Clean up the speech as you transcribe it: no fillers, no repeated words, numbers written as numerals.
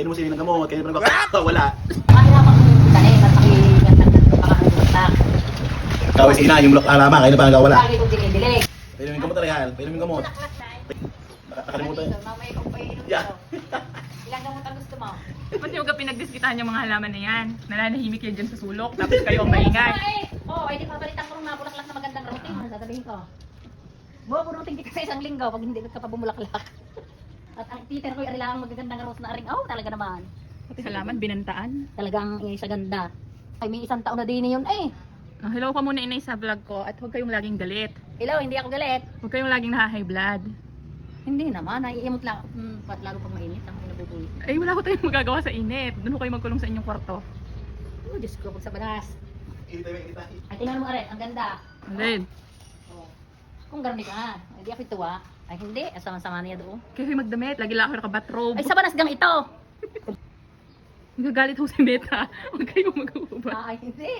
Kaya mo sinin ng gamot, kaya mo wala. Mahirapan ko yung dali, napakiganda ng pangakalutak. Kaway si ina, yung bulok alama, kaya na pa wala. Lagi ko dinidilig. Painumin gamot na yan, painumin gamot. Nakakalimutan yan. Mamaya ko pa inom Yeah. ito. Ilang gamot ang gusto mo? Ba't yung pinagdiskitahan yung mga halaman na yan? Nananahimik yan dyan sa sulok, tapos kayo ang maingay. Oo, ay di papalitan ko ng mabulaklak na magandang routing. Sasabihin ko. Buha ko routing ka sa isang linggo pag hindi ka pa bumulaklak. At ang titer ko ay lang magagandang rose na ring. Oh, talaga naman. Pati halaman, binantaan. Talagang sa ganda. Ay, may isang taon na din yun eh. Hello ka muna inay sa vlog ko at huwag kayong laging galit. Hello, hindi ako galit. Huwag kayong laging na-high blood. Hindi naman, naiimot lang. Lalo pag mainit, ang pinabubuhay. Ay, wala ko tayong magagawa sa init. Doon ko kayo magkulong sa inyong kwarto. Oh, Diyos ko, pag sa banas. Initay mo, initay. Ay, tingnan mo ka rin, ang ganda. Red, Oh. Kung garni ka, hindi ako tuwa. Ay, hindi, asama-sama niya doon. kayo magdamit. Lagi lang ako nakabatrobe. Ay, sa banas gang ito. Nagagalit ho si Beta. Huwag kayong mag-uubad. Ay, hindi.